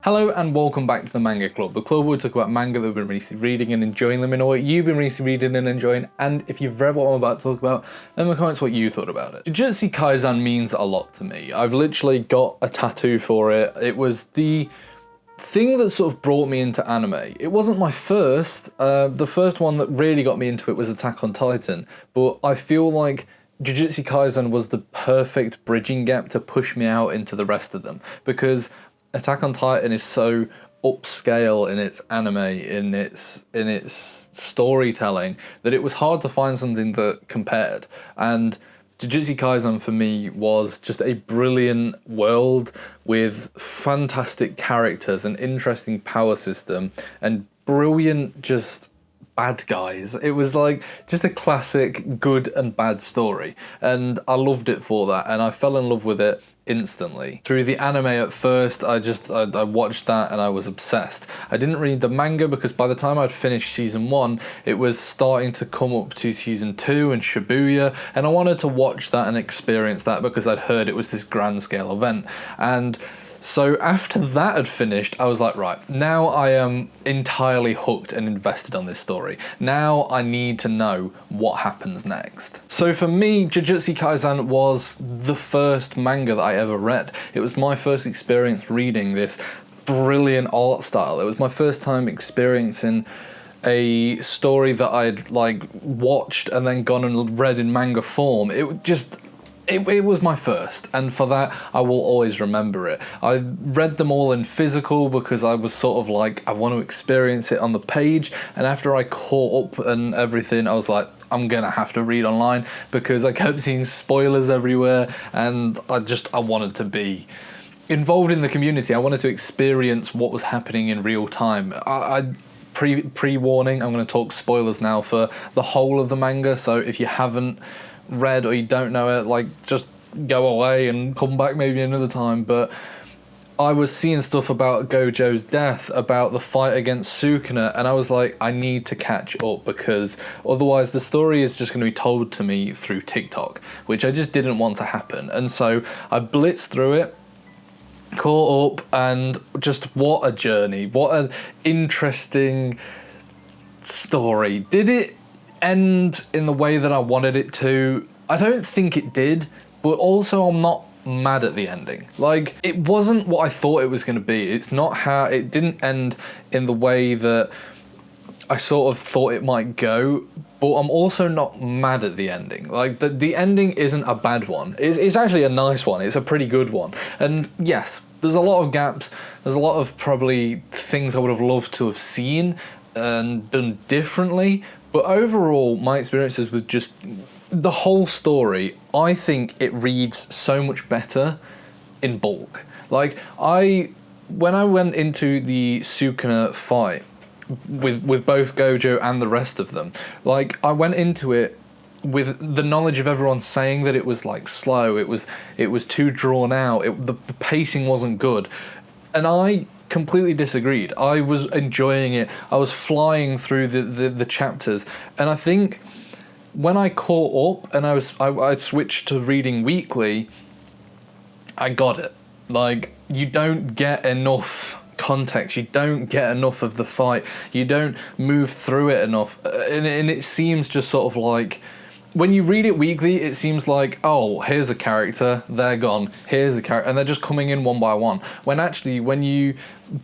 Hello and welcome back to the Manga Club, the club where we talk about manga that we've been recently reading and enjoying them in a way you've been recently reading and enjoying, and if you've read what I'm about to talk about, then in the comments what you thought about it. Jujutsu Kaisen means a lot to me. I've literally got a tattoo for it. It was the thing that sort of brought me into anime. It wasn't my first. The first one that really got me into it was Attack on Titan, but I feel like Jujutsu Kaisen was the perfect bridging gap to push me out into the rest of them, because Attack on Titan is so upscale in its anime, in its storytelling, that it was hard to find something that compared. And Jujutsu Kaisen for me was just a brilliant world with fantastic characters, an interesting power system, and brilliant just bad guys. It was like just a classic good and bad story, and I loved it for that, and I fell in love with it instantly. Through the anime at first, I watched that and I was obsessed. I didn't read the manga because by the time I'd finished season 1, it was starting to come up to season 2 and Shibuya, and I wanted to watch that and experience that because I'd heard it was this grand scale event. And so after that had finished, I was like, right, now I am entirely hooked and invested on this story. Now I need to know what happens next. So for me, Jujutsu Kaisen was the first manga that I ever read. It was my first experience reading this brilliant art style. It was my first time experiencing a story that I'd like watched and then gone and read in manga form. It was my first, and for that I will always remember it. I read them all in physical because I was sort of like, I want to experience it on the page, and after I caught up and everything, I was like, I'm gonna have to read online because I kept seeing spoilers everywhere, and I wanted to be involved in the community. I wanted to experience what was happening in real time. Pre-warning, I'm going to talk spoilers now for the whole of the manga, so if you haven't read or you don't know it, like, just go away and come back maybe another time. But I was seeing stuff about Gojo's death, about the fight against Sukuna, and I was like, I need to catch up because otherwise the story is just going to be told to me through TikTok, which I just didn't want to happen. And so I blitzed through it, caught up, and just what a journey, what an interesting story. Did it end in the way that I wanted it to? I don't think it did, but also I'm not mad at the ending. Like, it wasn't what I thought it was going to be. It's not how it didn't end in the way that I sort of thought it might go, but I'm also not mad at the ending. Like, the ending isn't a bad one. It's actually a nice one. It's a pretty good one. And yes, there's a lot of gaps. There's a lot of probably things I would have loved to have seen and done differently. But overall, my experiences with just the whole story, I think it reads so much better in bulk. Like, when I went into the Sukuna fight with both Gojo and the rest of them, like, I went into it with the knowledge of everyone saying that it was like slow, it was too drawn out, the pacing wasn't good, and I completely disagreed. I was enjoying it. I was flying through the chapters, and I think when I caught up and I switched to reading weekly, I got it. Like, you don't get enough context, you don't get enough of the fight, you don't move through it enough, and it seems just sort of like, when you read it weekly, it seems like, oh, here's a character, they're gone, here's a character, and they're just coming in one by one. When actually, when you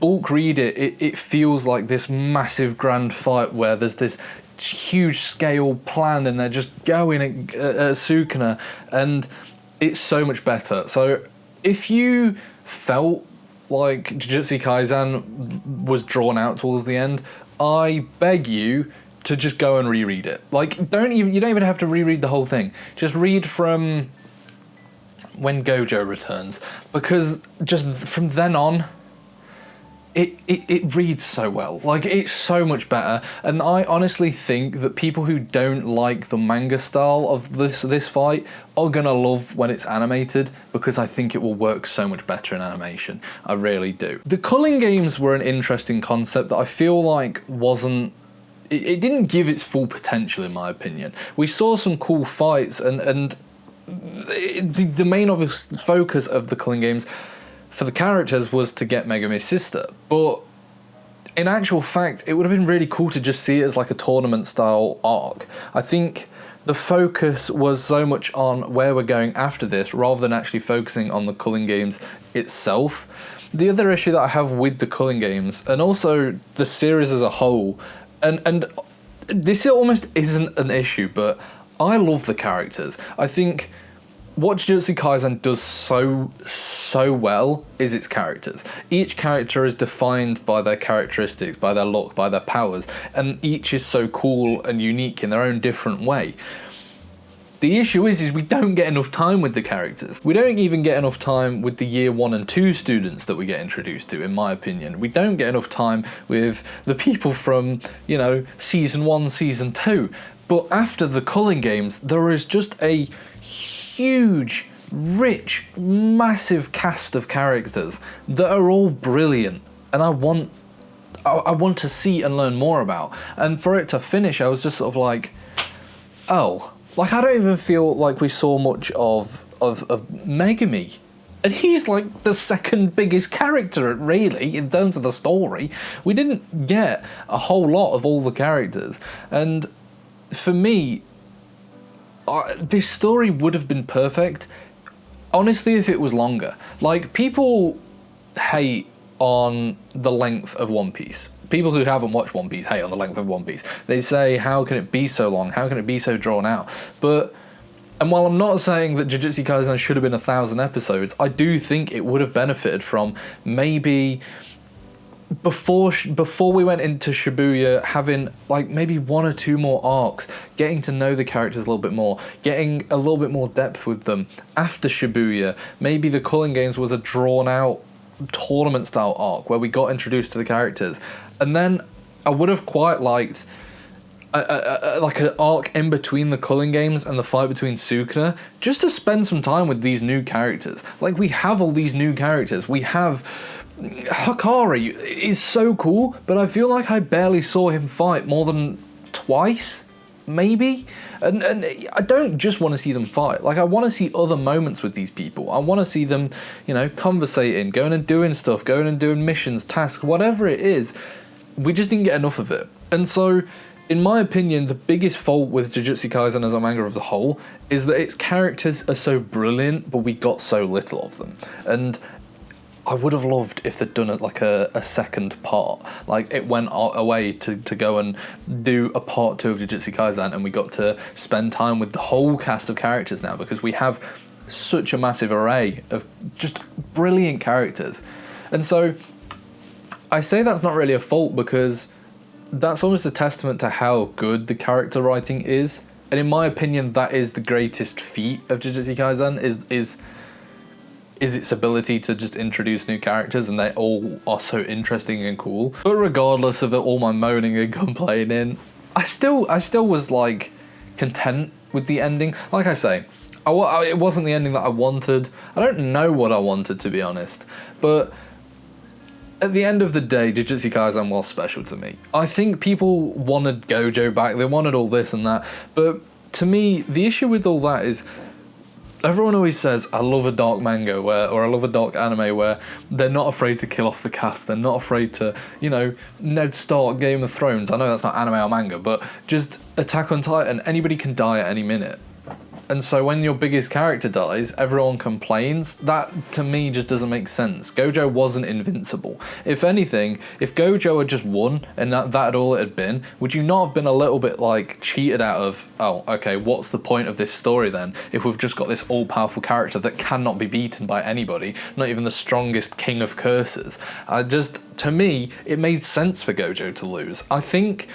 bulk read it, it feels like this massive grand fight where there's this huge scale plan and they're just going at Sukuna, and it's so much better. So if you felt like Jujutsu Kaisen was drawn out towards the end, I beg you to just go and reread it. Like, you don't even have to reread the whole thing. Just read from when Gojo returns, because just from then on, it reads so well. Like, it's so much better. And I honestly think that people who don't like the manga style of this fight are gonna love when it's animated, because I think it will work so much better in animation. I really do. The culling games were an interesting concept that I feel like it didn't give its full potential, in my opinion. We saw some cool fights, and the main obvious focus of the culling games for the characters was to get Megumi's sister, but in actual fact, it would have been really cool to just see it as like a tournament-style arc. I think the focus was so much on where we're going after this, rather than actually focusing on the Culling Games itself. The other issue that I have with the Culling Games, and also the series as a whole, and this almost isn't an issue, but I love the characters. I think what Jujutsu Kaisen does so well is its characters. Each character is defined by their characteristics, by their look, by their powers, and each is so cool and unique in their own different way. The issue is we don't get enough time with the characters. We don't even get enough time with the year 1 and 2 students that we get introduced to, in my opinion. We don't get enough time with the people from, season 1, season 2. But after the Culling Games, there is just a huge, rich, massive cast of characters that are all brilliant, and I want to see and learn more about. And for it to finish, I was just sort of like, oh, like I don't even feel like we saw much of Megumi, and he's like the second biggest character, really, in terms of the story. We didn't get a whole lot of all the characters, and for me, this story would have been perfect, honestly, if it was longer. Like, people hate on the length of One Piece. People who haven't watched One Piece hate on the length of One Piece. They say, how can it be so long? How can it be so drawn out? And while I'm not saying that Jujutsu Kaisen should have been 1,000 episodes, I do think it would have benefited from maybe before we went into Shibuya, having like maybe 1 or 2 more arcs, getting to know the characters a little bit more, getting a little bit more depth with them. After Shibuya, maybe the Culling Games was a drawn out tournament style arc where we got introduced to the characters, and then I would have quite liked like an arc in between the Culling Games and the fight between Sukuna, just to spend some time with these new characters. Like, we have all these new characters. We have Hakari is so cool, but I feel like I barely saw him fight more than twice, maybe. And I don't just want to see them fight. Like, I want to see other moments with these people. I want to see them, conversating, going and doing stuff, going and doing missions, tasks, whatever it is. We just didn't get enough of it. And so, in my opinion, the biggest fault with Jujutsu Kaisen as a manga of the whole is that its characters are so brilliant, but we got so little of them. And I would have loved if they'd done it like a second part. Like, it went away to go and do a part 2 of Jujutsu Kaisen, and we got to spend time with the whole cast of characters now, because we have such a massive array of just brilliant characters. And so I say that's not really a fault, because that's almost a testament to how good the character writing is. And in my opinion, that is the greatest feat of Jujutsu Kaisen, is its ability to just introduce new characters, and they all are so interesting and cool. But regardless of all my moaning and complaining, I still was like content with the ending. Like I say, it wasn't the ending that I wanted. I don't know what I wanted, to be honest, but at the end of the day, Jujutsu Kaisen was special to me. I think people wanted Gojo back, they wanted all this and that, but to me, the issue with all that is, everyone always says, I love a dark manga or I love a dark anime where they're not afraid to kill off the cast. They're not afraid to, Ned Stark, Game of Thrones. I know that's not anime or manga, but just Attack on Titan, anybody can die at any minute. And so when your biggest character dies, everyone complains. That, to me, just doesn't make sense. Gojo wasn't invincible. If anything, if Gojo had just won and that had all it had been, would you not have been a little bit, like, cheated out of, oh, okay, what's the point of this story then, if we've just got this all-powerful character that cannot be beaten by anybody, not even the strongest king of curses? To me, it made sense for Gojo to lose. I think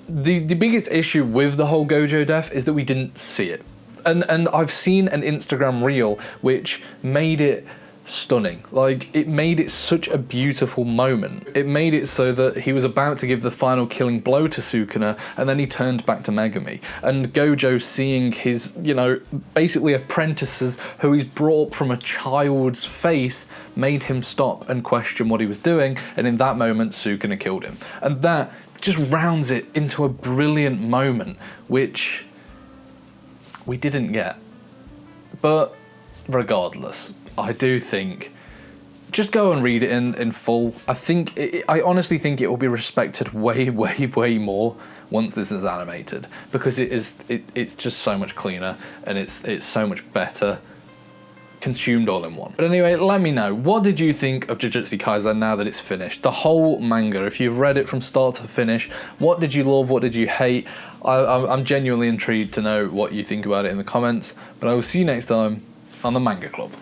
the biggest issue with the whole Gojo death is that we didn't see it. And I've seen an Instagram reel which made it stunning. Like, it made it such a beautiful moment. It made it so that he was about to give the final killing blow to Sukuna, and then he turned back to Megumi. And Gojo, seeing his, basically apprentices who he's brought up from a child's face, made him stop and question what he was doing, and in that moment, Sukuna killed him. And that just rounds it into a brilliant moment, which we didn't get. But regardless, I do think just go and read it in full. I honestly think it will be respected way, way, way more once this is animated, because it's just so much cleaner, and it's so much better consumed all in one. But anyway, let me know, what did you think of Jujutsu Kaisen now that it's finished? The whole manga, if you've read it from start to finish, what did you love, what did you hate? I'm genuinely intrigued to know what you think about it in the comments, but I will see you next time on the Manga Club.